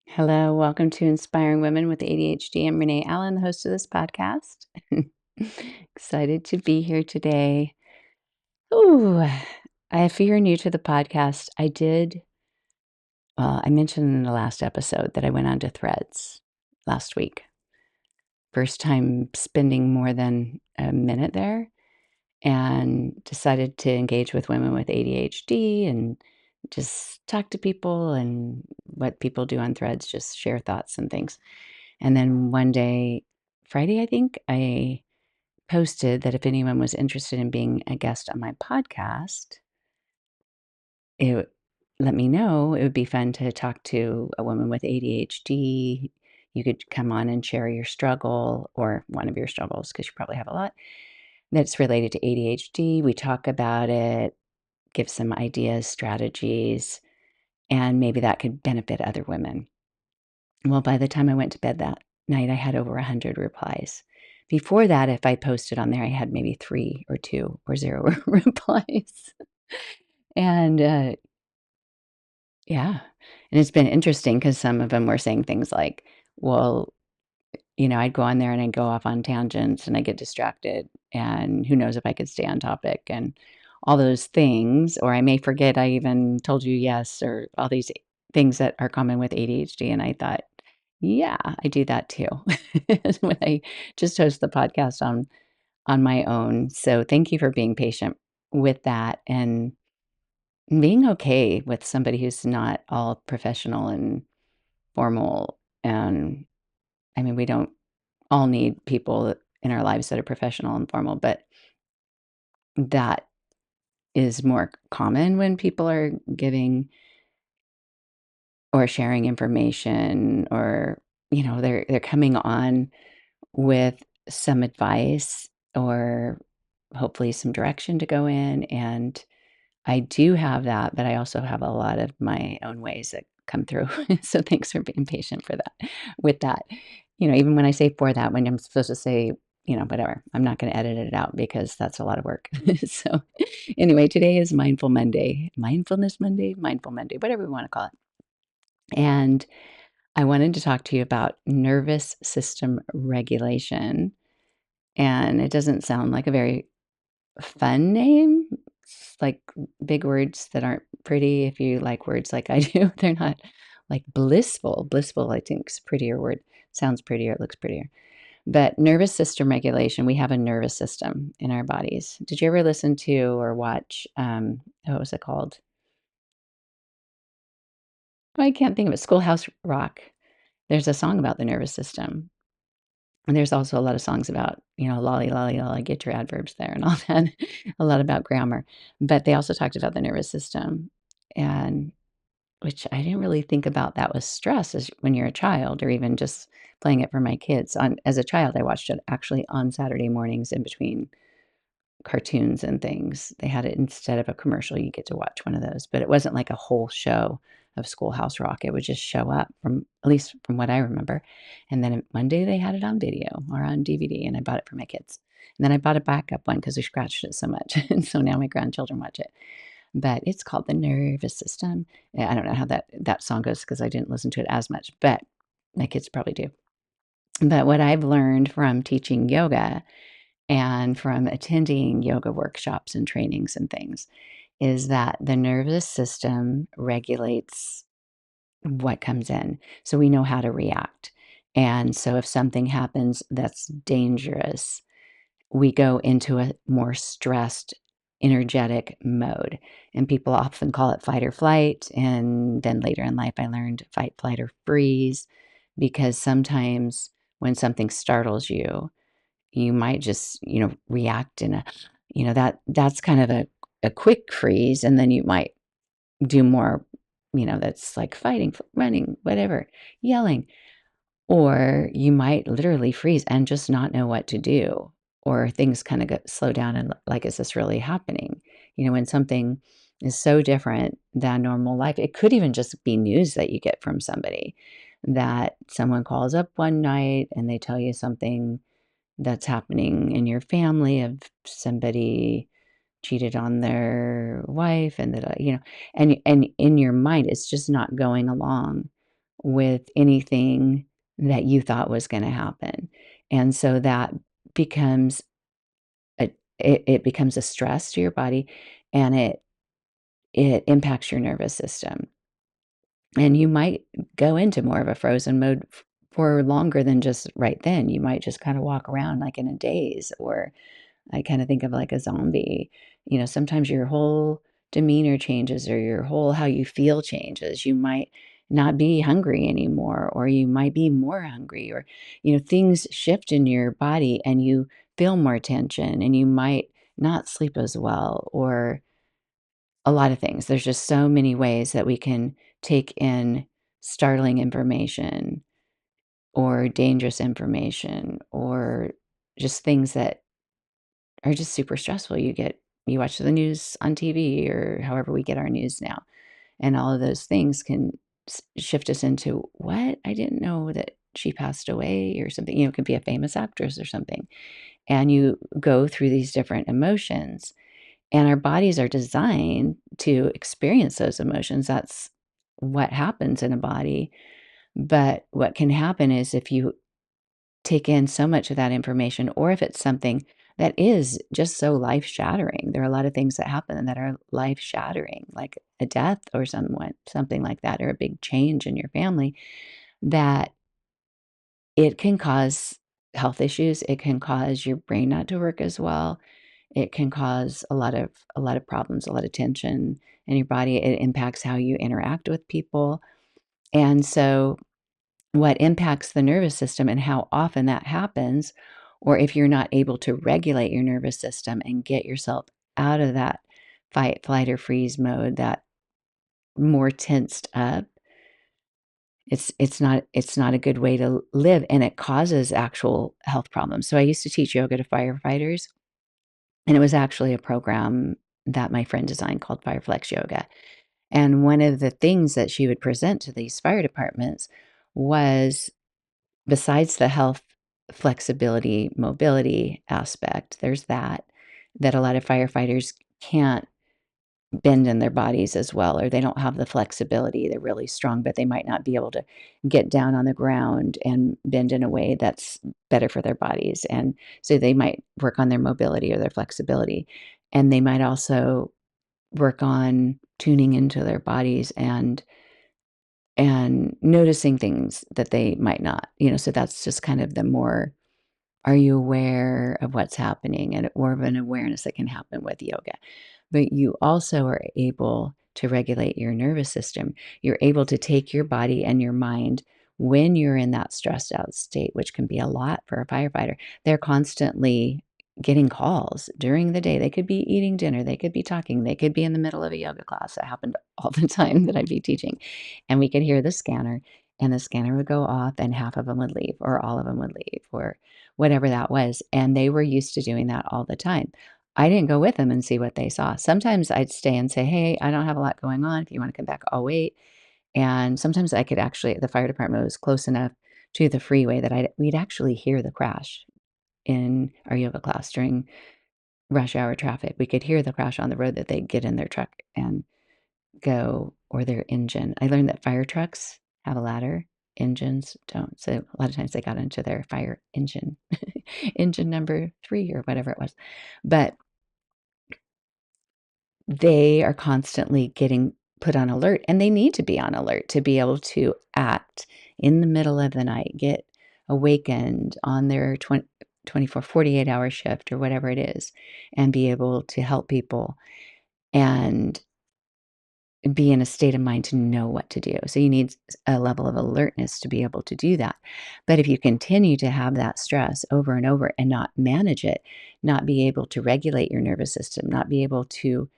Hello, welcome to Inspiring Women with ADHD. I'm Renee Allen, the host of this podcast. Excited to be here today. Ooh, if you're new to the podcast, I mentioned in the last episode that I went on to Threads last week. First time spending more than a minute there and decided to engage with women with ADHD and just talk to people and what people do on Threads, just share thoughts and things. And then one day, Friday, I think, I posted that if anyone was interested in being a guest on my podcast, it let me know. It would be fun to talk to a woman with ADHD. You could come on and share your struggle or one of your struggles because you probably have a lot that's related to ADHD. We talk about it, give some ideas, strategies, and maybe that could benefit other women. Well, by the time I went to bed that night, I had over 100 replies. Before that, if I posted on there, I had maybe 3 or 2 or 0 replies. And, yeah, and it's been interesting because some of them were saying things like, "Well, I'd go on there and I'd go off on tangents and I get distracted, and who knows if I could stay on topic," and all those things, or I may forget I even told you yes, or all these things that are common with ADHD, and I thought, "Yeah, I do that too." When I just host the podcast on my own, so thank you for being patient with that and being okay with somebody who's not all professional and formal, and I mean, we don't all need people in our lives that are professional and formal, but that is more common when people are giving or sharing information or, they're coming on with some advice or hopefully some direction to go in. And I do have that, but I also have a lot of my own ways that come through. So thanks for being patient for that with that. Even when I say for that, when I'm supposed to say, whatever, I'm not going to edit it out because that's a lot of work. So anyway, today is Mindful Monday, Mindfulness Monday, Mindful Monday, whatever we want to call it. And I wanted to talk to you about nervous system regulation. And it doesn't sound like a very fun name. It's like big words that aren't pretty if you like words like I do. They're not like blissful. Blissful, I think, is a prettier word. Sounds prettier, it looks prettier. But nervous system regulation, we have a nervous system in our bodies. Did you ever listen to or watch, what was it called? Oh, I can't think of it. Schoolhouse Rock. There's a song about the nervous system. And there's also a lot of songs about, lolly, lolly, lolly, get your adverbs there and all that, a lot about grammar. But they also talked about the nervous system, and which I didn't really think about that was stress as when you're a child or even just playing it for my kids. As a child, I watched it actually on Saturday mornings in between cartoons and things. They had it instead of a commercial, you get to watch one of those, but it wasn't like a whole show of Schoolhouse Rock. It would just show up from at least from what I remember. And then one day they had it on video or on DVD and I bought it for my kids. And then I bought a backup one because we scratched it so much. And so now my grandchildren watch it. But it's called The Nervous System. I don't know how that song goes because I didn't listen to it as much, but my kids probably do. But what I've learned from teaching yoga and from attending yoga workshops and trainings and things is that the nervous system regulates what comes in. So we know how to react. And so if something happens that's dangerous, we go into a more stressed, energetic mode. And people often call it fight or flight. And then later in life, I learned fight, flight, or freeze because sometimes when something startles you, you might just, react in a that's kind of a quick freeze, and then you might do more, that's like fighting, running, whatever, yelling, or you might literally freeze and just not know what to do, or things kinda slow down and like, "Is this really happening?" When something is so different than normal life, it could even just be news that you get from somebody, that someone calls up one night and they tell you something that's happening in your family of somebody cheated on their wife and that, and in your mind, it's just not going along with anything that you thought was gonna happen. And so that becomes it becomes a stress to your body, and it impacts your nervous system. And you might go into more of a frozen mode for longer than just right then. You might just kinda walk around like in a daze, or I kinda think of like a zombie. You know, sometimes your whole demeanor changes or your whole how you feel changes. You might not be hungry anymore, or you might be more hungry, or, things shift in your body and you feel more tension and you might not sleep as well, or a lot of things. There's just so many ways that we can take in startling information or dangerous information or just things that are just super stressful. You watch the news on TV or however we get our news now, and all of those things can shift us into, what? I didn't know that she passed away or something. It could be a famous actress or something. And you go through these different emotions, and our bodies are designed to experience those emotions. That's what happens in a body. But what can happen is if you take in so much of that information, or if it's something that is just so life shattering. There are a lot of things that happen that are life shattering, like a death or something like that, or a big change in your family, that it can cause health issues. It can cause your brain not to work as well. It can cause a lot of problems, a lot of tension in your body. It impacts how you interact with people. And so what impacts the nervous system and how often that happens, or if you're not able to regulate your nervous system and get yourself out of that fight, flight, or freeze mode, that more tensed up, it's not a good way to live, and it causes actual health problems. So I used to teach yoga to firefighters, and it was actually a program that my friend designed called Fireflex Yoga. And one of the things that she would present to these fire departments was, besides the health, flexibility, mobility aspect, there's that a lot of firefighters can't bend in their bodies as well, or they don't have the flexibility. They're really strong, but they might not be able to get down on the ground and bend in a way that's better for their bodies. And so they might work on their mobility or their flexibility. And they might also work on tuning into their bodies and noticing things that they might not, so that's just kind of the more, are you aware of what's happening, and more of an awareness that can happen with yoga. But you also are able to regulate your nervous system. You're able to take your body and your mind when you're in that stressed out state, which can be a lot for a firefighter. They're constantly getting calls during the day. They could be eating dinner, they could be talking, they could be in the middle of a yoga class. That happened all the time that I'd be teaching. And we could hear the scanner, and the scanner would go off, and half of them would leave, or all of them would leave, or whatever that was. And they were used to doing that all the time. I didn't go with them and see what they saw. Sometimes I'd stay and say, "Hey, I don't have a lot going on. If you wanna come back, I'll wait." And sometimes I could actually, the fire department was close enough to the freeway that we'd actually hear the crash in our yoga class during rush hour traffic. We could hear the crash on the road that they'd get in their truck and go, or their engine. I learned that fire trucks have a ladder, engines don't. So a lot of times they got into their fire engine, engine number 3 or whatever it was. But they are constantly getting put on alert, and they need to be on alert to be able to act in the middle of the night, get awakened on their 24, 48-hour shift or whatever it is, and be able to help people and be in a state of mind to know what to do. So you need a level of alertness to be able to do that. But if you continue to have that stress over and over and not manage it, not be able to regulate your nervous system, not be able to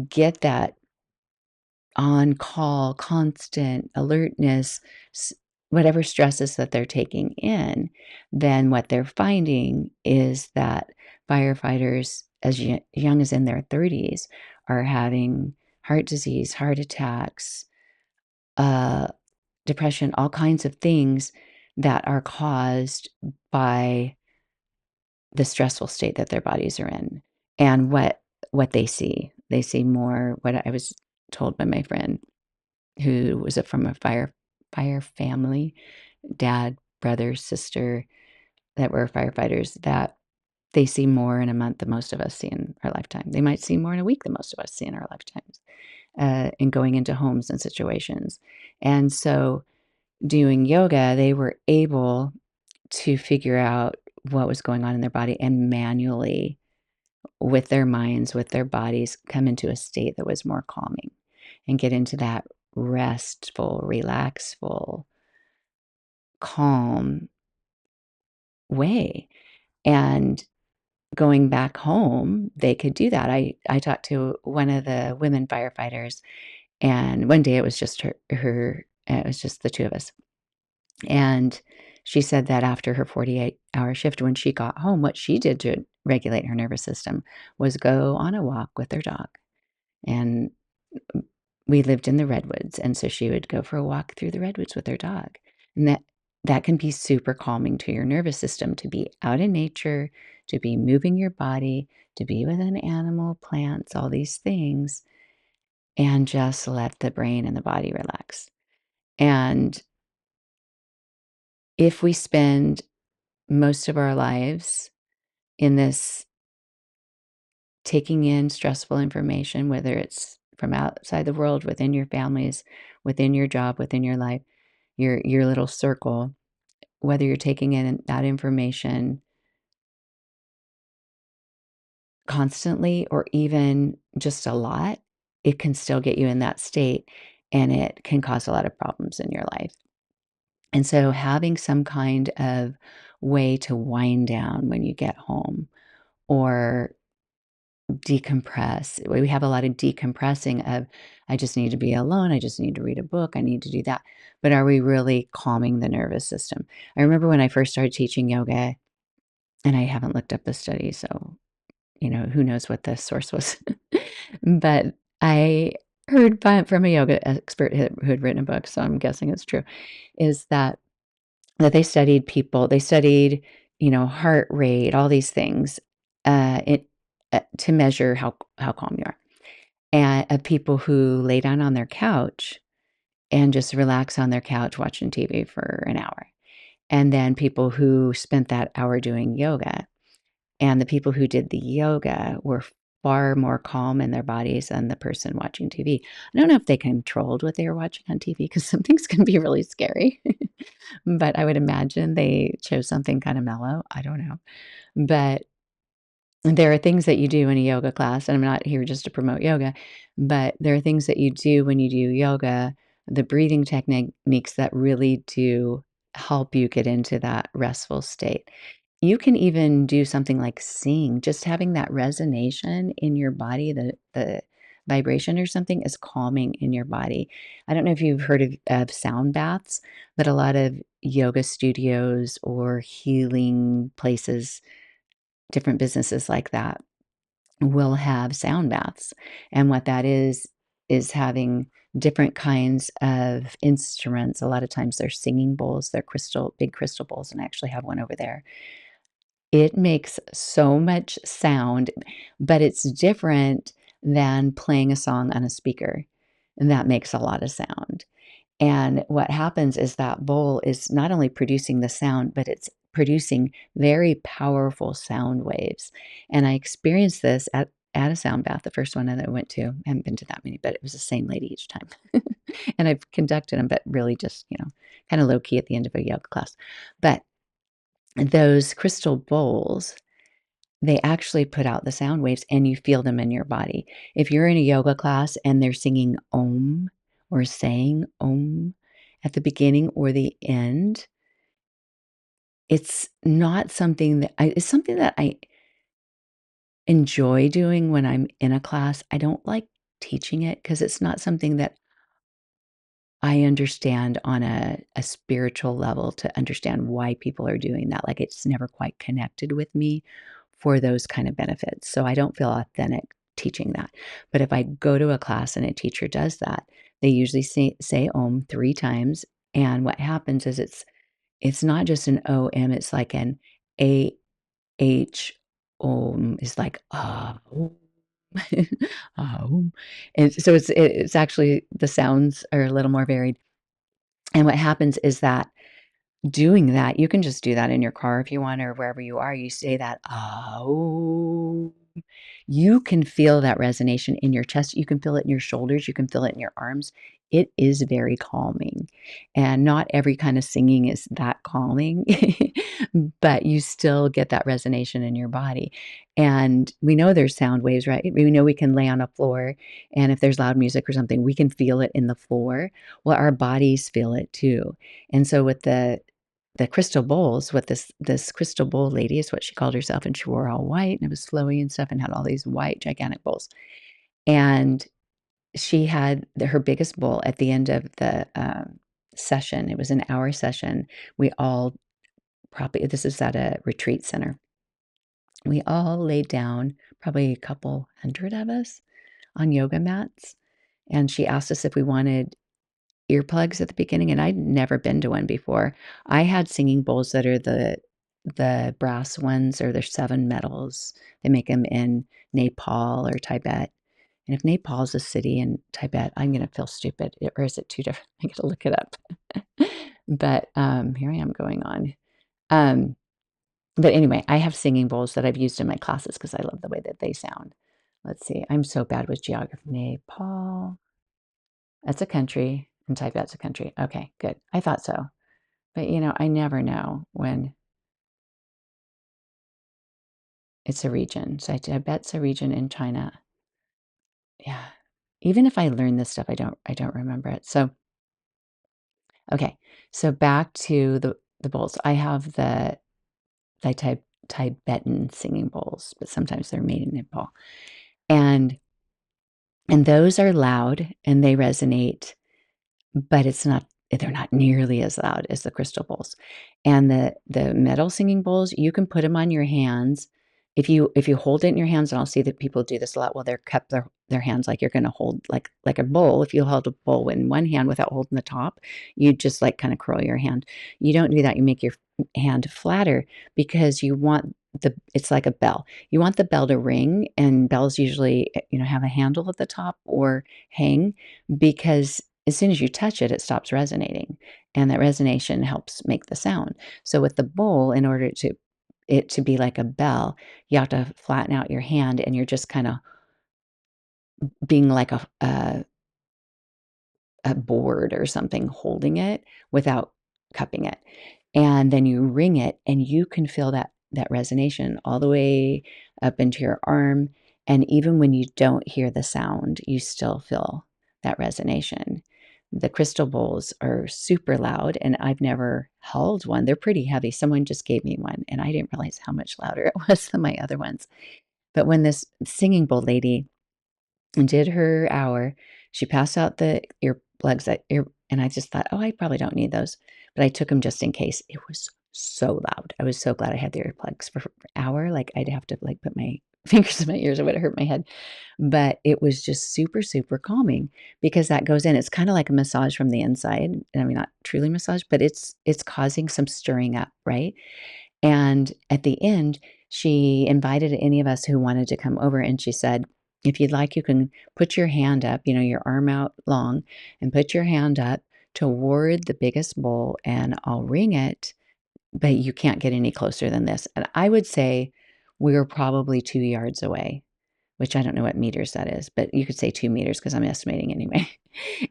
get that on call, constant alertness, whatever stresses that they're taking in, then what they're finding is that firefighters, as young as in their 30s, are having heart disease, heart attacks, uh, depression, all kinds of things that are caused by the stressful state that their bodies are in. And what they see more, what I was told by my friend who was from a fire fire family, dad, brother, sister, that were firefighters, that they see more in a month than most of us see in our lifetime. They might see more in a week than most of us see in our lifetimes, in going into homes and situations. And so doing yoga, they were able to figure out what was going on in their body and manually, with their minds, with their bodies, come into a state that was more calming and get into that restful, relaxful, calm way. And going back home, they could do that. I talked to one of the women firefighters, and one day it was just it was just the two of us. And she said that after her 48-hour shift, when she got home, what she did to regulate her nervous system was go on a walk with her dog. And we lived in the redwoods, and so she would go for a walk through the redwoods with her dog. And that can be super calming to your nervous system, to be out in nature, to be moving your body, to be with an animal, plants, all these things, and just let the brain and the body relax. And if we spend most of our lives in this taking in stressful information, whether it's from outside the world, within your families, within your job, within your life, your little circle, whether you're taking in that information constantly or even just a lot, it can still get you in that state, and it can cause a lot of problems in your life. And so having some kind of way to wind down when you get home or decompress. We have a lot of decompressing of, I just need to be alone. I just need to read a book. I need to do that. But are we really calming the nervous system? I remember when I first started teaching yoga, and I haven't looked up the study, so, who knows what the source was. But I heard from a yoga expert who had written a book, so I'm guessing it's true, is that they studied people. They studied, heart rate, all these things, to measure how calm you are. And of people who lay down on their couch and just relax on their couch watching TV for an hour. And then people who spent that hour doing yoga. And the people who did the yoga were far more calm in their bodies than the person watching TV. I don't know if they controlled what they were watching on TV because some things can be really scary. But I would imagine they chose something kind of mellow. I don't know. But there are things that you do in a yoga class, and I'm not here just to promote yoga, but there are things that you do when you do yoga, the breathing techniques that really do help you get into that restful state. You can even do something like sing, just having that resonation in your body, the vibration or something is calming in your body. I don't know if you've heard of sound baths, but a lot of yoga studios or healing places, different businesses like that, will have sound baths. And what that is having different kinds of instruments. A lot of times they're singing bowls, they're big crystal bowls, and I actually have one over there. It makes so much sound, but it's different than playing a song on a speaker, and that makes a lot of sound. And what happens is that bowl is not only producing the sound, but it's producing very powerful sound waves. And I experienced this at a sound bath, the first one that I went to. I haven't been to that many, but it was the same lady each time. And I've conducted them, but really just, kind of low key at the end of a yoga class. But those crystal bowls, they actually put out the sound waves and you feel them in your body. If you're in a yoga class and they're singing Om or saying Om at the beginning or the end, it's not something it's something that I enjoy doing when I'm in a class. I don't like teaching it because it's not something that I understand on a spiritual level to understand why people are doing that. Like, it's never quite connected with me for those kind of benefits. So I don't feel authentic teaching that. But if I go to a class and a teacher does that, they usually say Om 3 times. And what happens is it's not just an OM, it's like an AH Om is like, ah. Oh. And so it's actually the sounds are a little more varied. And what happens is that doing that, you can just do that in your car if you want or wherever you are. You say that, "Oh." You can feel that resonation in your chest. You can feel it in your shoulders. You can feel it in your arms. It is very calming. And not every kind of singing is that calming, but you still get that resonation in your body. And we know there's sound waves, right? We know we can lay on a floor, and if there's loud music or something, we can feel it in the floor. Well, our bodies feel it too. And so with the crystal bowls, what this crystal bowl lady is what she called herself, and she wore all white, and it was flowy and stuff and had all these white gigantic bowls. And she had her biggest bowl at the end of the, session. It was an hour session. We all probably this is at a retreat center. We all laid down, probably a couple hundred of us, on yoga mats, and she asked us if we wanted earplugs at the beginning, and I'd never been to one before. I had singing bowls that are the brass ones, or there's 7 metals. They make them in Nepal or Tibet, and if Nepal is a city in Tibet, I'm gonna feel stupid, or is it 2 different I gotta look it up. But, here I am going on. Um, but anyway, I have singing bowls that I've used in my classes because I love the way that they sound. Let's see, I'm so bad with geography. Nepal. That's a country, and Tibet's a country. Okay, good. I thought so. But, I never know when it's a region. So Tibet's a region in China. Yeah. Even if I learn this stuff, I don't remember it. So, okay. So back to the bowls. I have the Tibetan singing bowls, but sometimes they're made in Nepal. And and those are loud and they resonate. But they're not nearly as loud as the crystal bowls. And the metal singing bowls, you can put them on your hands. If you hold it in your hands, and I'll see that people do this a lot while they're cup their hands like you're gonna hold like a bowl. If you held a bowl in one hand without holding the top, you just, like, kinda curl your hand. You don't do that, you make your hand flatter because you want it's like a bell. You want the bell to ring, and bells usually, have a handle at the top or hang because as soon as you touch it, it stops resonating, and that resonation helps make the sound. So with the bowl, in order to be like a bell, you have to flatten out your hand, and you're just kinda being like a board or something holding it without cupping it. And then you ring it, and you can feel that resonation all the way up into your arm, and even when you don't hear the sound, you still feel that resonation. The crystal bowls are super loud, and I've never held one. They're pretty heavy. Someone just gave me one, and I didn't realize how much louder it was than my other ones. But when this singing bowl lady and did her hour. She passed out the earplugs and I just thought, "Oh, I probably don't need those." But I took them just in case. It was so loud. I was so glad I had the earplugs for an hour. Like, I'd have to, like, put my fingers in my ears. It would hurt my head. But it was just super, super calming because that goes in. It's kinda like a massage from the inside. I mean, not truly massage, but it's causing some stirring up, right? And at the end, she invited any of us who wanted to come over, and she said, "If you'd like, you can put your hand up, your arm out long, and put your hand up toward the biggest bowl, and I'll ring it, but you can't get any closer than this." And I would say we were probably 2 yards away, which I don't know what meters that is, but you could say 2 meters because I'm estimating anyway.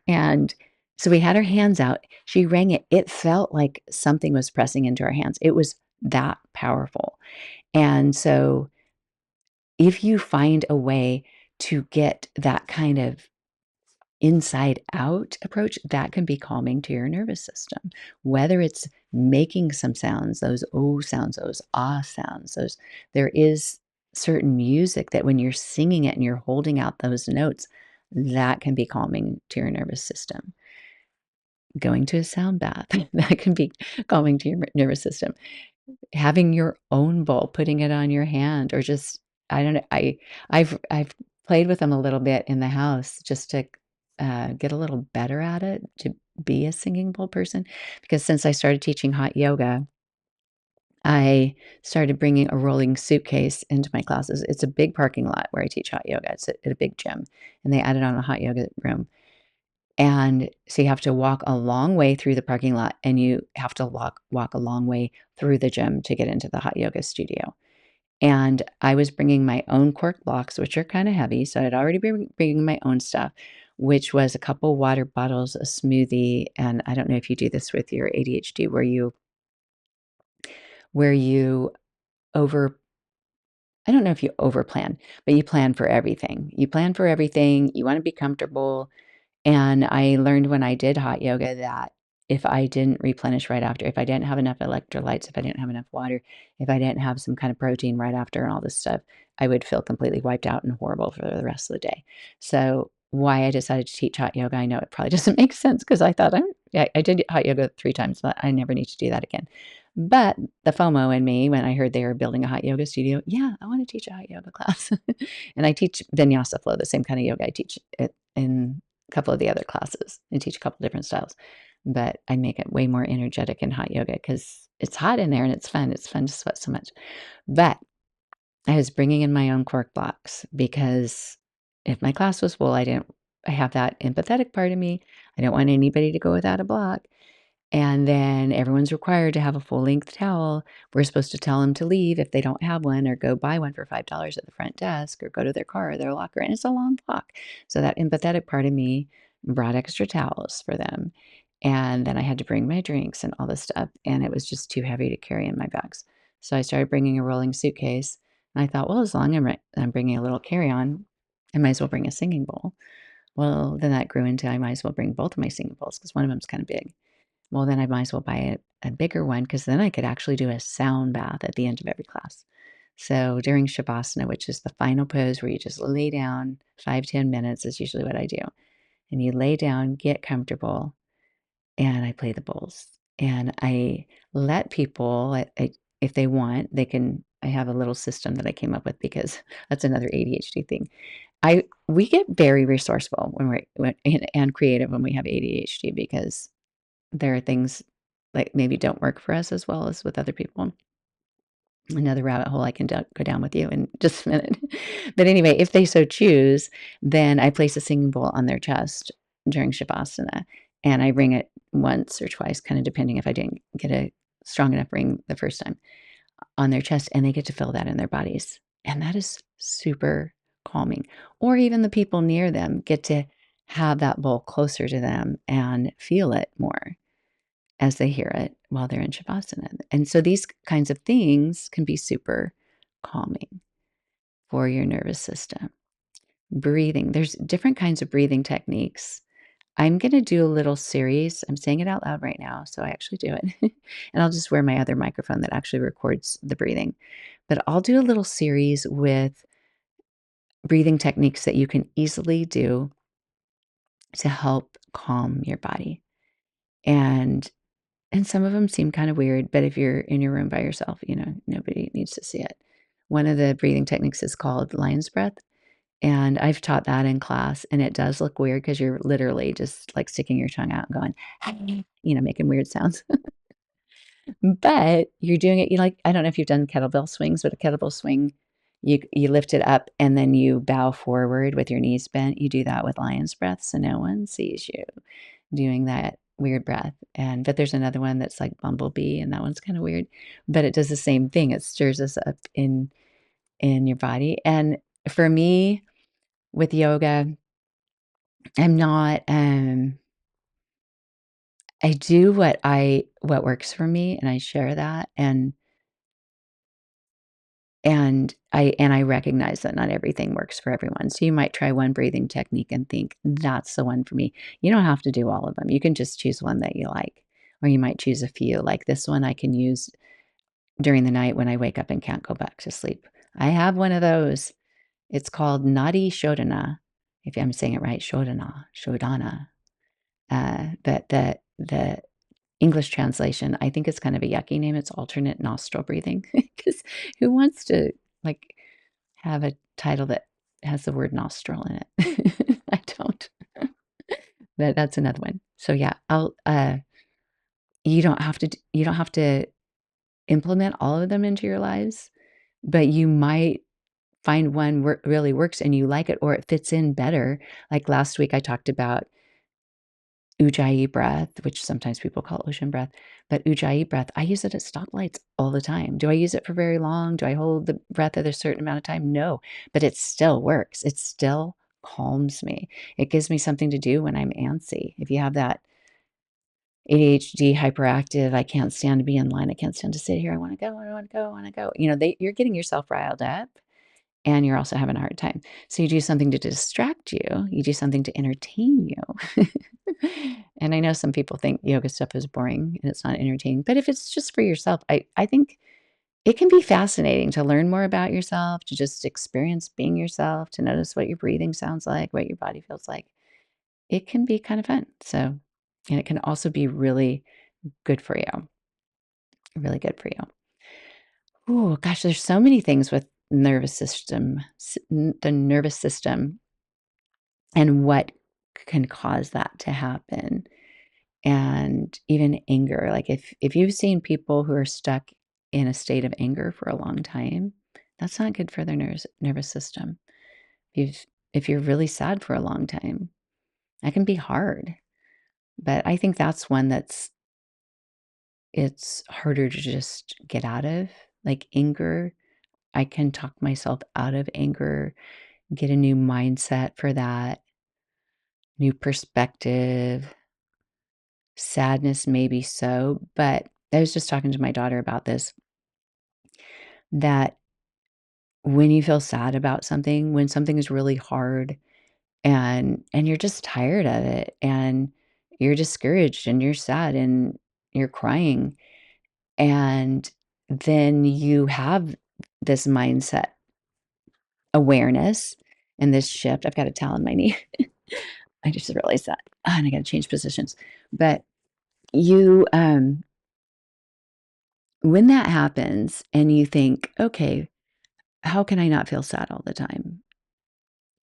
And so we had our hands out. She rang it. It felt like something was pressing into our hands. It was that powerful. And so if you find a way to get that kind of inside out approach, that can be calming to your nervous system. Whether it's making some sounds, those "oh" sounds, those "ah" sounds, those there is certain music that when you're singing it and you're holding out those notes, that can be calming to your nervous system. Going to a sound bath, that can be calming to your nervous system. Having your own bowl, putting it on your hand, or just I don't know, I've played with them a little bit in the house just to, get a little better at it, to be a singing bowl person, because since I started teaching hot yoga, I started bringing a rolling suitcase into my classes. It's a big parking lot where I teach hot yoga. It's at a big gym, and they added on a hot yoga room. And so you have to walk a long way through the parking lot, and you have to walk a long way through the gym to get into the hot yoga studio. And I was bringing my own cork blocks, which are kinda heavy, so I'd already been bringing my own stuff, which was a couple water bottles, a smoothie, and I don't know if you do this with your ADHD where you over I don't know if you overplan, but you plan for everything. You plan for everything, you wanna be comfortable. And I learned when I did hot yoga that if I didn't replenish right after, if I didn't have enough electrolytes, if I didn't have enough water, if I didn't have some kind of protein right after and all this stuff, I would feel completely wiped out and horrible for the rest of the day. So why I decided to teach hot yoga, I know it probably doesn't make sense because I thought I did hot yoga 3 times, but I never need to do that again. But the FOMO in me when I heard they were building a hot yoga studio, yeah, I want to teach a hot yoga class. And I teach vinyasa flow, the same kind of yoga I teach it in a couple of the other classes and teach a couple different styles. But I make it way more energetic in hot yoga because it's hot in there and it's fun. It's fun to sweat so much. But I was bringing in my own cork blocks because if my class was full, I have that empathetic part of me. I don't want anybody to go without a block. And then everyone's required to have a full length towel. We're supposed to tell them to leave if they don't have one or go buy one for $5 at the front desk or go to their car or their locker. And it's a long walk. So that empathetic part of me brought extra towels for them. And then I had to bring my drinks and all this stuff. And it was just too heavy to carry in my bags. So I started bringing a rolling suitcase. And I thought, well, as long as I'm bringing a little carry on, I might as well bring a singing bowl. Well, then that grew into I might as well bring both of my singing bowls because one of them's kind of big. Well, then I might as well buy a bigger one because then I could actually do a sound bath at the end of every class. So during Shavasana, which is the final pose where you just lay down 5-10 minutes is usually what I do. And you lay down, get comfortable, and I play the bowls. And I let people, if they want, they can. I have a little system that I came up with because that's another ADHD thing. We get very resourceful and creative when we have ADHD because there are things like maybe don't work for us as well as with other people. Another rabbit hole I can go down with you in just a minute. But anyway, if they so choose, then I place a singing bowl on their chest during Shavasana, and I ring it once or twice, kind of depending if I didn't get a strong enough ring the first time on their chest, and they get to feel that in their bodies. And that is super calming. Or even the people near them get to have that bowl closer to them and feel it more as they hear it while they're in Shavasana. And so these kinds of things can be super calming for your nervous system. Breathing, there's different kinds of breathing techniques. I'm going to do a little series. I'm saying it out loud right now, so I actually do it. And I'll just wear my other microphone that actually records the breathing. But I'll do a little series with breathing techniques that you can easily do to help calm your body. And And some of them seem kind of weird, but if you're in your room by yourself, nobody needs to see it. One of the breathing techniques is called lion's breath, and I've taught that in class, and it does look weird because 'cause you're literally just, like, sticking your tongue out and going, making weird sounds. But you're doing it I don't know if you've done kettlebell swings, but a kettlebell swing, you lift it up and then you bow forward with your knees bent. You do that with lion's breath so no one sees you doing that weird breath. But there's another one that's like bumblebee, and that one's kinda weird, but it does the same thing. It stirs us up in your body. And for me, with yoga, I'm not, I do what works for me, and I share that, and I recognize that not everything works for everyone. So you might try one breathing technique and think, "That's the one for me." You don't have to do all of them. You can just choose one that you like, or you might choose a few, like this one I can use during the night when I wake up and can't go back to sleep. I have one of those. It's called Nadi Shodhana, if I'm saying it right, Shodhana. But the English translation, I think it's kind of a yucky name. It's alternate nostril breathing because who wants to, like, have a title that has the word nostril in it? I don't. But that's another one. So, yeah, you don't have to implement all of them into your lives, but you might find one really works and you like it or it fits in better. Like last week, I talked about Ujjayi breath, which sometimes people call ocean breath, but Ujjayi breath, I use it at stoplights all the time. Do I use it for very long? Do I hold the breath at a certain amount of time? No, but it still works. It still calms me. It gives me something to do when I'm antsy. If you have that ADHD, hyperactive, I can't stand to be in line. I can't stand to sit here. I want to go. I want to go. I want to go. You're getting yourself riled up and you're also having a hard time. So you do something to distract you. You do something to entertain you. And I know some people think yoga stuff is boring and it's not entertaining, but if it's just for yourself, I think it can be fascinating to learn more about yourself, to just experience being yourself, to notice what your breathing sounds like, what your body feels like. It can be kind of fun. So, and it can also be really good for you. Really good for you. Oh gosh, there's so many things with the nervous system and what can cause that to happen. And even anger, like if you've seen people who are stuck in a state of anger for a long time, that's not good for their nervous system. If you're really sad for a long time, that can be hard. But I think that's one it's harder to just get out of. Like anger, I can talk myself out of anger, get a new mindset for that, new perspective. Sadness, maybe so, but I was just talking to my daughter about this, that when you feel sad about something, when something is really hard and you're just tired of it and you're discouraged and you're sad and you're crying, and then you have this mindset awareness and this shift. I've got a towel in my knee. I just realized that, and I gotta change positions. But you, when that happens and you think, "Okay, how can I not feel sad all the time?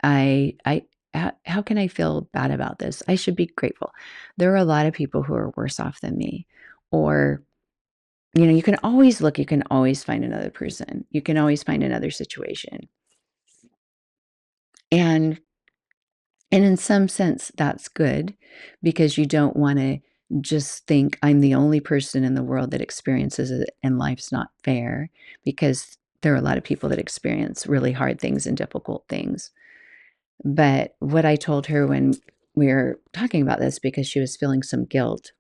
I how can I feel bad about this? I should be grateful." There are a lot of people who are worse off than me. Or, you can always look, you can always find another person. You can always find another situation. And and in some sense that's good because you don't want to just think I'm the only person in the world that experiences it and life's not fair, because there are a lot of people that experience really hard things and difficult things. But what I told her when we were talking about this, because she was feeling some guilt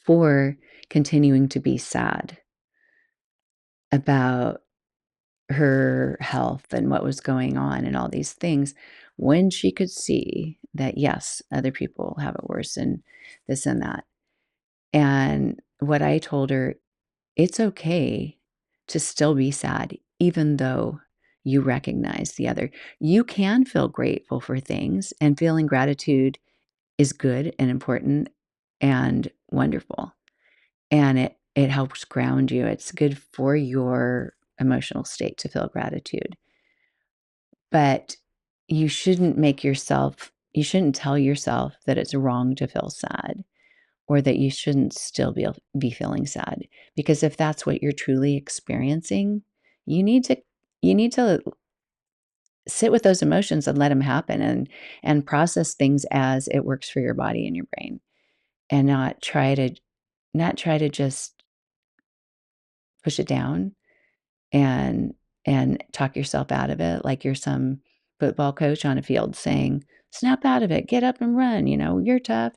for continuing to be sad about her health and what was going on and all these things, when she could see that, yes, other people have it worse and this and that. And what I told her, it's okay to still be sad, even though you recognize the other. You can feel grateful for things, and feeling gratitude is good and important and wonderful. And it helps ground you. It's good for your emotional state to feel gratitude. But you shouldn't tell yourself that it's wrong to feel sad, or that you shouldn't still be feeling sad. Because if that's what you're truly experiencing, you need to you need to sit with those emotions and let them happen, and process things as it works for your body and your brain, and not try to just push it down and talk yourself out of it like you're some football coach on a field saying, "Snap out of it, get up and run, you're tough."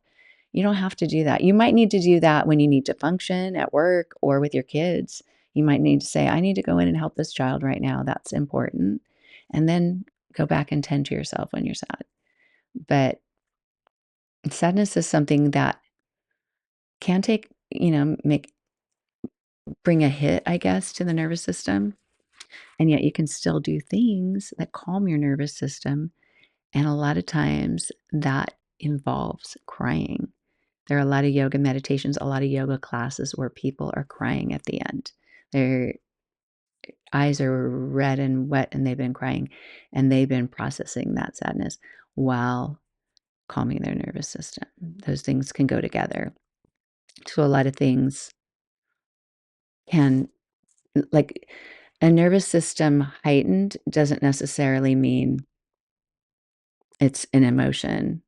You don't have to do that. You might need to do that when you need to function at work or with your kids. You might need to say, "I need to go in and help this child right now. That's important." And then go back and tend to yourself when you're sad. But sadness is something that can bring a hit, I guess, to the nervous system. And yet you can still do things that calm your nervous system. And a lot of times that involves crying. There are a lot of yoga meditations, a lot of yoga classes where people are crying at the end. Their eyes are red and wet and they've been crying, and they've been processing that sadness while calming their nervous system. Those things can go together. So a lot of things can, like, a nervous system heightened doesn't necessarily mean it's an emotion.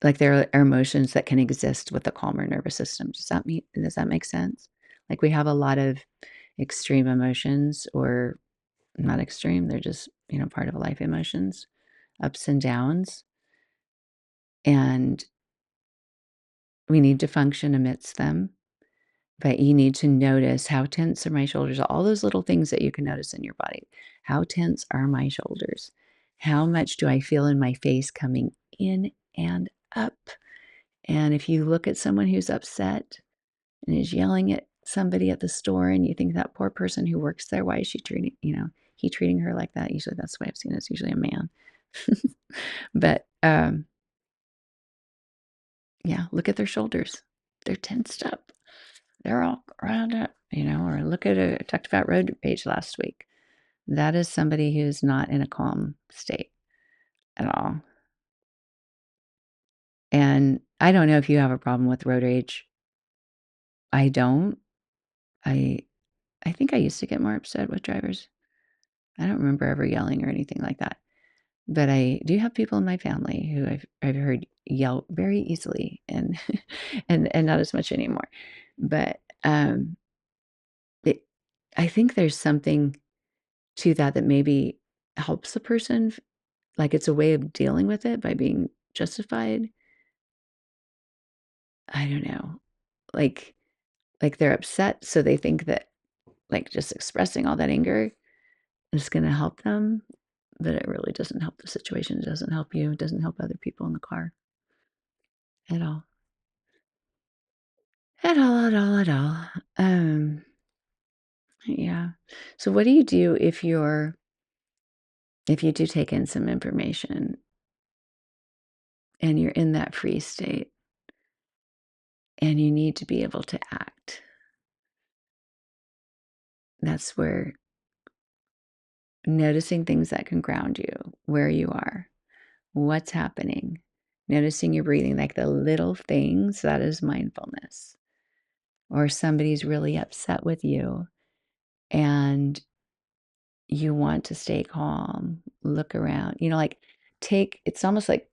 Like, there are emotions that can exist with a calmer nervous system. Does that make sense? Like, we have a lot of extreme emotions or not extreme, they're just, part of life emotions, ups and downs, and we need to function amidst them, but you need to notice how tense are my shoulders, all those little things that you can notice in your body. How tense are my shoulders? How much do I feel in my face coming in and up? And if you look at someone who's upset and is yelling at somebody at the store and you think that poor person who works there, why is she treating, he treating her like that? Usually that's the way I've seen it. It's usually a man. But yeah, look at their shoulders. They're tensed up. They're all riled up, or look at I talked about road rage last week. That is somebody who's not in a calm state at all. And I don't know if you have a problem with road rage. I don't. I I think I used to get more upset with drivers. I don't remember ever yelling or anything like that. But I do have people in my family who I've heard yell very easily and and not as much anymore. But it, I think there's something to that that maybe helps the person, like it's a way of dealing with it by being justified. I don't know. Like like they're upset, so they think that like just expressing all that anger is going to help them, but it really doesn't help the situation. It doesn't help you. It doesn't help other people in the car at all. At all, at all, at all. Yeah. So what do you do if you do take in some information and you're in that free state and you need to be able to act? That's where noticing things that can ground you, where you are, what's happening, noticing your breathing, like the little things, that is mindfulness. Or somebody's really upset with you and you want to stay calm, look around, like it's almost like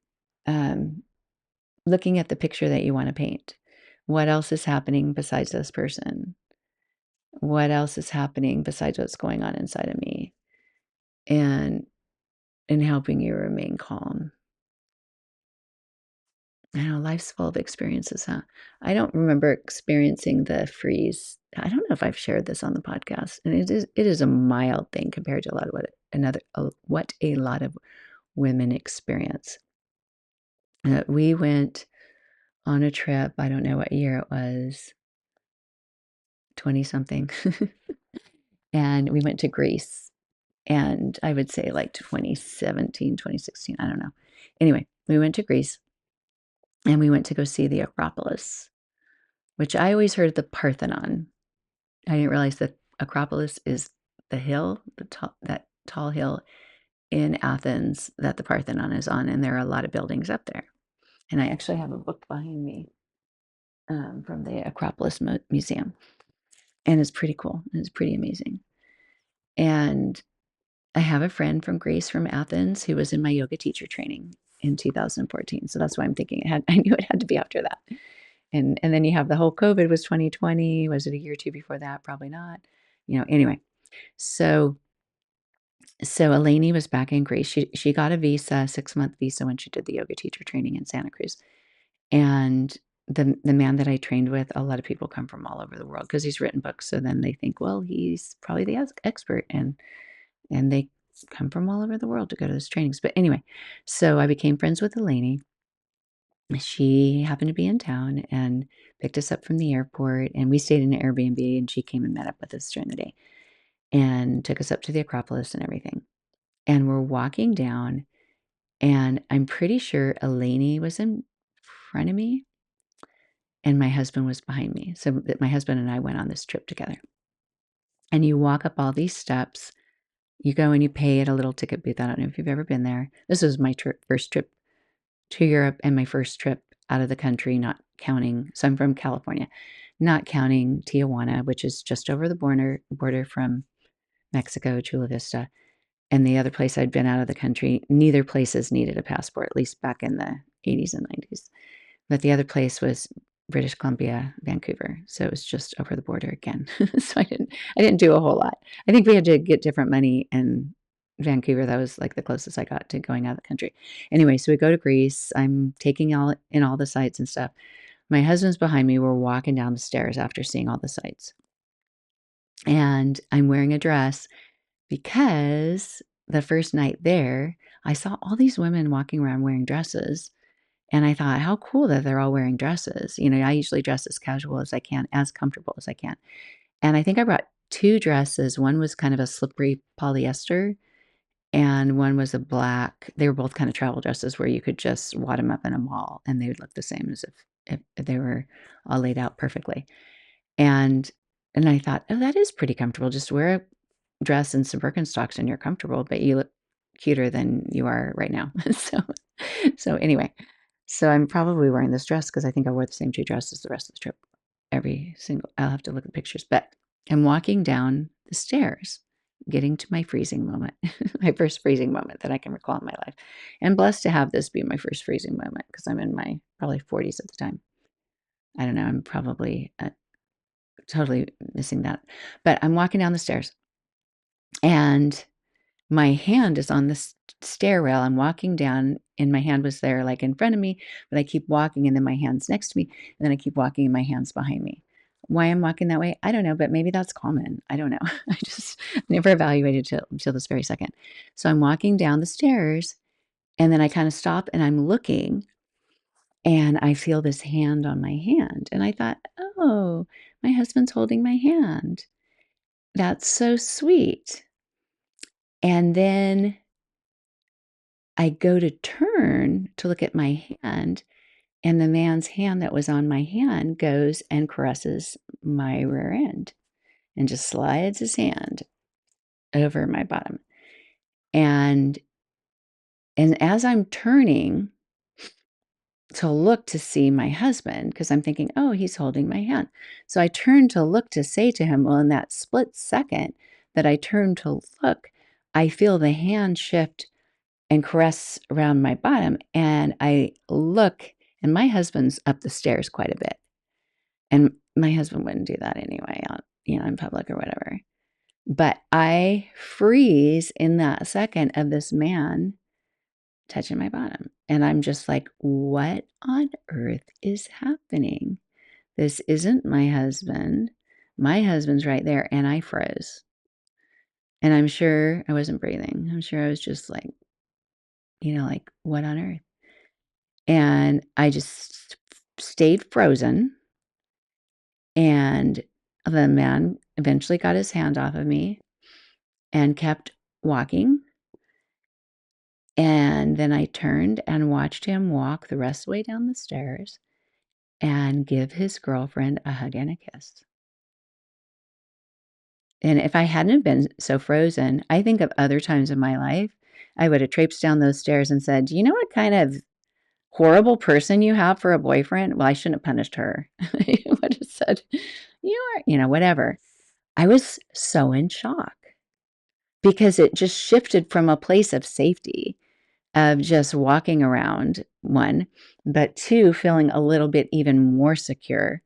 um, looking at the picture that you want to paint. What else is happening besides this person? What else is happening besides what's going on inside of me? And helping you remain calm. I know life's full of experiences, huh? I don't remember experiencing the freeze. I don't know if I've shared this on the podcast, and it is a mild thing compared to a lot of what a lot of women experience. We went on a trip. I don't know what year it was, 20 something, and we went to Greece. And I would say like 2017, 2016. I don't know. Anyway, we went to Greece and we went to go see the Acropolis, which I always heard the Parthenon. I didn't realize that Acropolis is the hill, that tall hill in Athens that the Parthenon is on, and there are a lot of buildings up there. And I actually have a book behind me from the Acropolis Museum, and it's pretty cool. It's pretty amazing. And I have a friend from Greece, from Athens, who was in my yoga teacher training in 2014. So that's why I'm thinking I knew it had to be after that. And then you have the whole COVID was 2020. Was it a year or two before that? Probably not. Anyway. So Eleni was back in Greece. She got a visa, 6-month visa when she did the yoga teacher training in Santa Cruz. And the man that I trained with, a lot of people come from all over the world because he's written books. So then they think, well, he's probably the expert, and they come from all over the world to go to those trainings. But anyway, so I became friends with Eleni. She happened to be in town and picked us up from the airport, and we stayed in an Airbnb, and she came and met up with us during the day and took us up to the Acropolis and everything. And we're walking down, and I'm pretty sure Eleni was in front of me and my husband was behind me. So that my husband and I went on this trip together. And you walk up all these steps. You go and you pay at a little ticket booth. I don't know if you've ever been there. This was my first trip to Europe and my first trip out of the country, not counting. So I'm from California, not counting Tijuana, which is just over the border from Mexico, Chula Vista. And the other place I'd been out of the country, neither places needed a passport, at least back in the 80s and 90s. But the other place was British Columbia, Vancouver, so it was just over the border again. So I didn't do a whole lot. I think we had to get different money in Vancouver. That was, like, the closest I got to going out of the country. Anyway, so we go to Greece. I'm taking all the sights and stuff. My husband's behind me. We're walking down the stairs after seeing all the sights, and I'm wearing a dress because the first night there, I saw all these women walking around wearing dresses, and I thought, "How cool that they're all wearing dresses." I usually dress as casual as I can, as comfortable as I can. And I think I brought 2 dresses. One was kind of a slippery polyester, and one was a black. They were both kind of travel dresses where you could just wad them up in a mall, and they would look the same as if they were all laid out perfectly. And and I thought, "Oh, that is pretty comfortable. Just wear a dress and some Birkenstocks and you're comfortable, but you look cuter than you are right now." So anyway, so I'm probably wearing this dress because I think I wore the same 2 dresses the rest of the trip. I'll have to look at pictures, but I'm walking down the stairs, getting to my freezing moment, my first freezing moment that I can recall in my life. And blessed to have this be my first freezing moment because I'm in my probably 40s at the time. I don't know, I'm probably, totally missing that. But I'm walking down the stairs and my hand is on the stairrail. I'm walking down, and my hand was there, like, in front of me, but I keep walking, and then my hand's next to me, and then I keep walking, and my hand's behind me. Why I'm walking that way, I don't know, but maybe that's common. I don't know. I just never evaluated till this very second. So I'm walking down the stairs, and then I kinda stop, and I'm looking, and I feel this hand on my hand, and I thought, "Oh, my husband's holding my hand. That's so sweet." And then I go to turn to look at my hand, and the man's hand that was on my hand goes and caresses my rear end and just slides his hand over my bottom. And and as I'm turning to look to see my husband, because I'm thinking, "Oh, he's holding my hand." So I turn to look to say to him, well, in that split second that I turn to look, I feel the hand shift and caress around my bottom, and I look, and my husband's up the stairs quite a bit, and my husband wouldn't do that anyway out, in public or whatever. But I freeze in that second of this man touching my bottom, and I'm just like, "What on earth is happening? This isn't my husband. My husband's right there," and I froze, and I'm sure I wasn't breathing. I'm sure I was just like, like, "What on earth?" And I just stayed frozen, and the man eventually got his hand off of me and kept walking, and then I turned and watched him walk the rest of the way down the stairs and give his girlfriend a hug and a kiss. And if I hadn't have been so frozen, I think of other times in my life, I would have traipsed down those stairs and said, "Do you know what kind of horrible person you have for a boyfriend?" Well, I shouldn't have punished her. I would have said, "You are," whatever. I was so in shock because it just shifted from a place of safety, of just walking around, 1, but 2, feeling a little bit even more secure.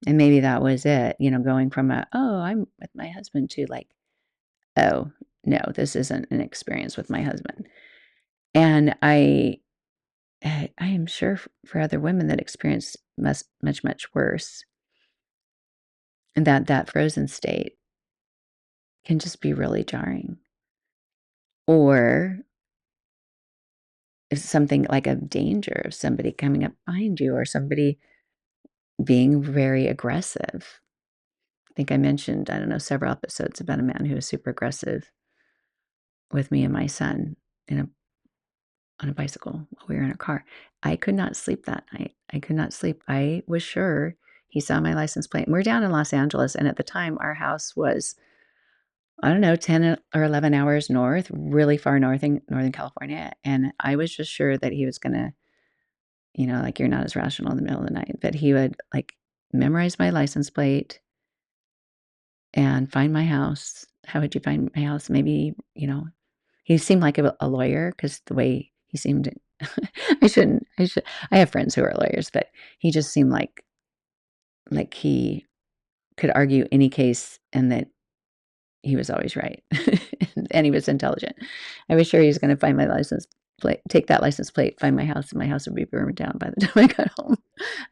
And maybe that was it, going from "Oh, I'm with my husband," to like, "Oh, no, this isn't an experience with my husband." And I am sure for other women that experience much, much worse, and that frozen state can just be really jarring. Or if something like a danger of somebody coming up behind you or somebody being very aggressive. I think I mentioned, I don't know, several episodes about a man who was super aggressive with me and my son in a on a bicycle while we were in a car. I could not sleep that night. I could not sleep. I was sure he saw my license plate. We're down in Los Angeles, and at the time, our house was, I don't know, 10 or 11 hours north, really far north in Northern California, and I was just sure that he was gonna, like, you're not as rational in the middle of the night, but he would, like, memorize my license plate and find my house. How would you find my house? Maybe, He seemed like a lawyer because the way he seemed I should I have friends who are lawyers, but he just seemed like he could argue any case and that he was always right, and he was intelligent. I was sure he was gonna find my license plate, take that license plate, find my house, and my house would be burned down by the time I got home.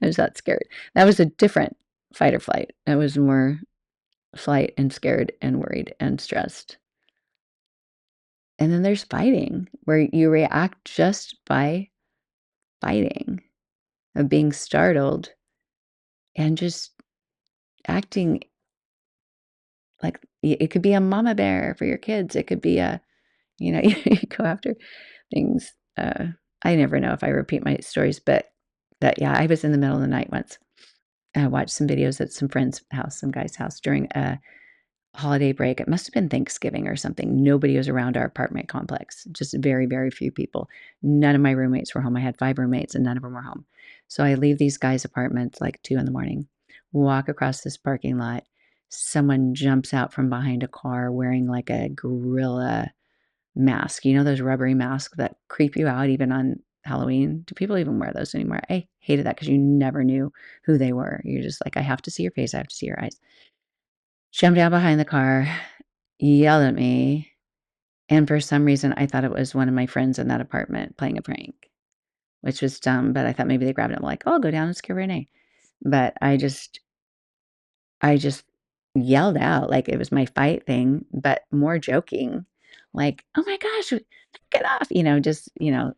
I was that scared. That was a different fight or flight. That was more flight and scared and worried and stressed. And then there's fighting, where you react just by fighting, of being startled and just acting like it could be a mama bear for your kids. It could be a, you go after things. I never know if I repeat my stories, but yeah, I was in the middle of the night once. I watched some videos at some friend's house, some guy's house during a holiday break. It must have been Thanksgiving or something. Nobody was around our apartment complex, just very, very few people. None of my roommates were home. I had 5 roommates and none of them were home. So I leave these guys' apartments like 2 in the morning, walk across this parking lot. Someone jumps out from behind a car wearing like a gorilla mask. You know those rubbery masks that creep you out even on Halloween? Do people even wear those anymore? I hated that because you never knew who they were. You're just like, I have to see your face. I have to see your eyes. Jumped out behind the car, yelled at me, and for some reason, I thought it was one of my friends in that apartment playing a prank, which was dumb, but I thought maybe they grabbed him like, "Oh, I'll go down and scare Renee." But I just yelled out like it was my fight thing, but more joking, like, "Oh my gosh, knock it off," just,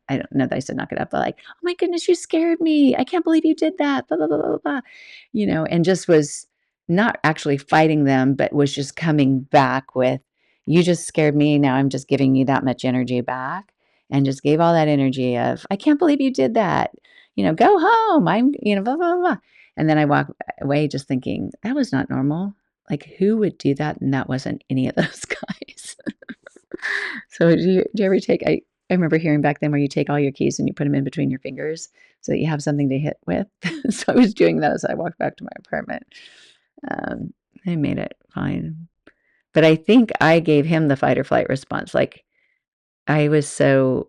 I don't know that I said knock it off, but like, "Oh my goodness, you scared me. I can't believe you did that, blah, blah, blah, blah, blah," and just was not actually fighting them, but was just coming back with, "You just scared me. Now I'm just giving you that much energy back," and just gave all that energy of, "I can't believe you did that. Go home. I'm, blah, blah, blah, blah." And then I walk away just thinking, "That was not normal." Like, who would do that? And that wasn't any of those guys. So do you ever take I remember hearing back then where you take all your keys and you put them in between your fingers so that you have something to hit with. So I was doing that as I walked back to my apartment. Um, I made it fine. But I think I gave him the fight or flight response. Like, I was so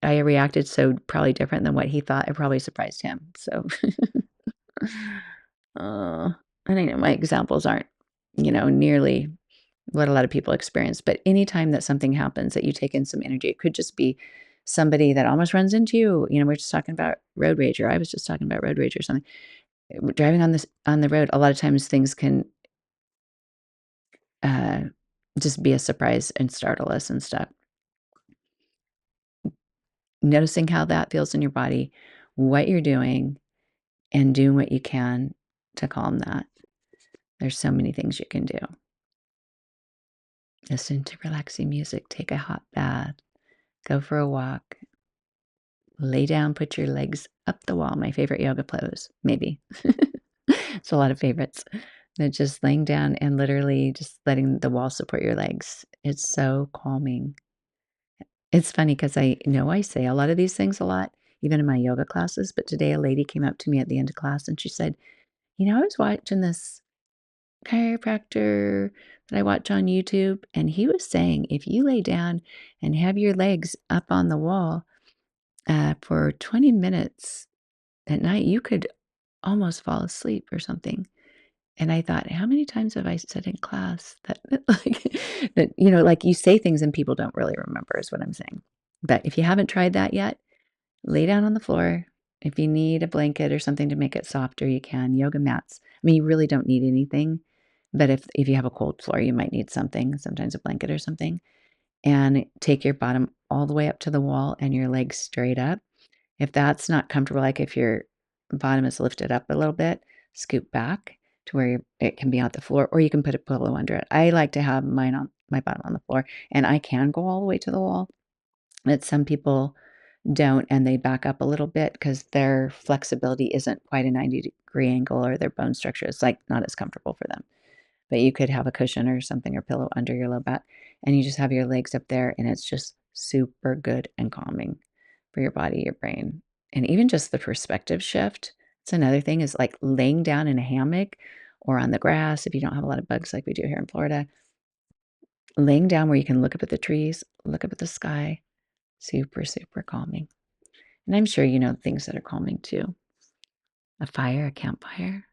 I reacted so probably different than what he thought. I probably surprised him. So Uh, and I know my examples aren't, nearly what a lot of people experience, but anytime that something happens that you take in some energy, it could just be somebody that almost runs into you. We're just talking about road rage, or I was just talking about road rage or something. Driving on the road, a lot of times things can uh, just be a surprise and startle us and stuff. Noticing how that feels in your body, what you're doing, and doing what you can to calm that. There's so many things you can do. Listen to relaxing music, take a hot bath, go for a walk, lay down, put your legs up the wall. My favorite yoga pose, maybe. It's a lot of favorites. But just laying down and literally just letting the wall support your legs. It's so calming. It's funny because I know I say a lot of these things a lot, even in my yoga classes. But today a lady came up to me at the end of class and she said, I was watching this chiropractor that I watch on YouTube, and he was saying if you lay down and have your legs up on the wall for 20 minutes at night, you could almost fall asleep or something. And I thought, how many times have I said in class that, like, that, like you say things and people don't really remember, is what I'm saying. But if you haven't tried that yet, lay down on the floor. If you need a blanket or something to make it softer, you can. Yoga mats. I mean, you really don't need anything, but if you have a cold floor, you might need something, sometimes a blanket or something. And take your bottom all the way up to the wall and your legs straight up. If that's not comfortable, like if your bottom is lifted up a little bit, scoot back to where it can be on the floor, or you can put a pillow under it. I like to have mine on my bottom on the floor, and I can go all the way to the wall. But some people don't, and they back up a little bit because their flexibility isn't quite a 90-degree angle, or their bone structure is like not as comfortable for them. But you could have a cushion or something or pillow under your low back, and you just have your legs up there, and it's just super good and calming for your body, your brain, and even just the perspective shift. It's another thing, is like laying down in a hammock or on the grass if you don't have a lot of bugs like we do here in Florida. laying down where you can look up at the trees, look up at the sky. Super, super calming. And I'm sure you know things that are calming too. A fire, a campfire.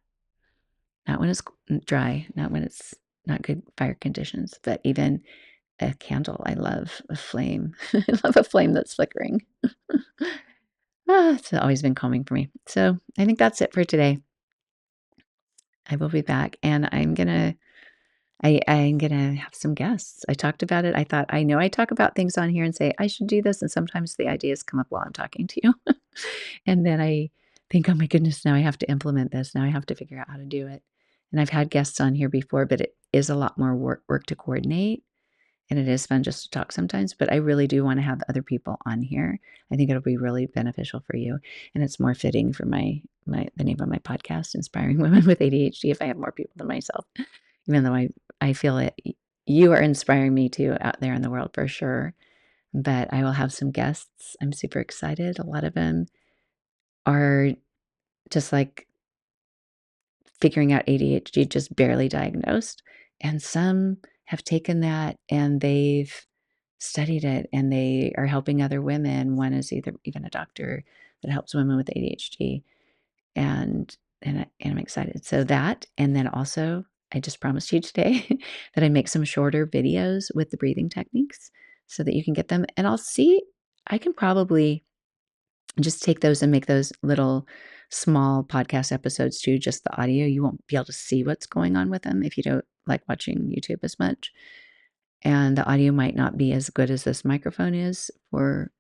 Not when it's dry, not when it's not good fire conditions, but even a candle. I love a flame. I love a flame that's flickering. It's always been calming for me. So I think that's it for today. I will be back, and I'm gonna have some guests. I talked about it. I thought I know I talk about things on here and say I should do this, and sometimes the ideas come up while I'm talking to you, and then I think, oh my goodness, now I have to implement this. Now I have to figure out how to do it. And I've had guests on here before, but it is a lot more work to coordinate. And it is fun just to talk sometimes, but I really do want to have other people on here. I think it'll be really beneficial for you, and it's more fitting for the name of my podcast, Inspiring Women with ADHD, if I have more people than myself. Even though I feel it, you are inspiring me too out there in the world for sure. But I will have some guests. I'm super excited. A lot of them are just like figuring out ADHD, just barely diagnosed, and some have taken that and they've studied it and they are helping other women. One is even a doctor that helps women with ADHD, and I'm excited. So that, and then also, I just promised you today that I make some shorter videos with the breathing techniques so that you can get them. And I'll see, I can probably just take those and make those little small podcast episodes too, just the audio. You won't be able to see what's going on with them if you don't like watching YouTube as much. And the audio might not be as good as this microphone is for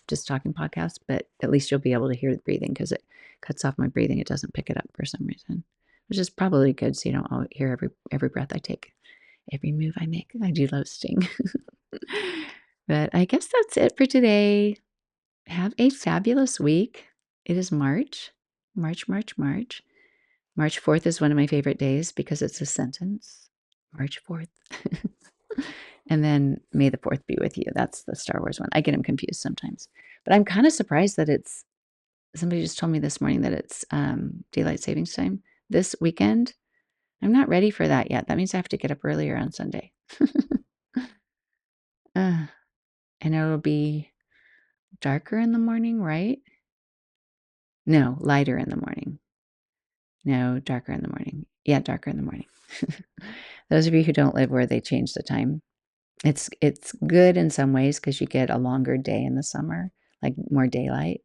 just talking podcasts, but at least you'll be able to hear the breathing because it cuts off my breathing. It doesn't pick it up for some reason, which is probably good so you don't hear every breath I take, every move I make. I do love sting. But I guess that's it for today. Have a fabulous week. It is March. March, March, March. March 4th is one of my favorite days because it's a sentence. March 4th. And then May the 4th be with you. That's the Star Wars one. I get them confused sometimes. But I'm kind of surprised that somebody just told me this morning that it's daylight savings time this weekend. I'm not ready for that yet. That means I have to get up earlier on Sunday. And it'll be darker in the morning, right? No, lighter in the morning. No, darker in the morning. Yeah, darker in the morning. Those of you who don't live where they change the time, it's good in some ways because you get a longer day in the summer, like more daylight,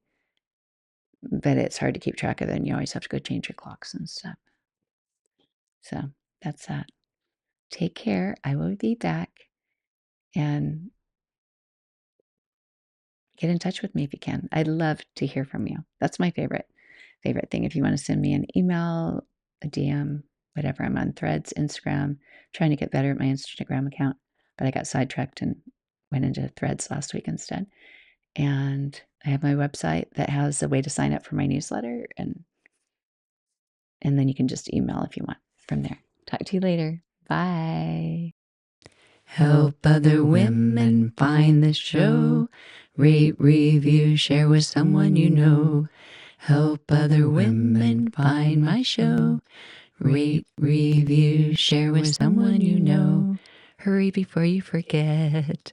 but it's hard to keep track of it, and you always have to go change your clocks and stuff. So that's that. Take care. I will be back, and get in touch with me if you can. I'd love to hear from you. That's my favorite thing. If you want to send me an email, a DM, whatever. I'm on Threads, Instagram, trying to get better at my Instagram account, but I got sidetracked and went into Threads last week instead. And I have my website that has a way to sign up for my newsletter, and then you can just email if you want from there. Talk to you later. Bye. Help other women find the show. Rate, review, share with someone you know. Help other women find my show. Rate, review, share with someone you know. Hurry before you forget.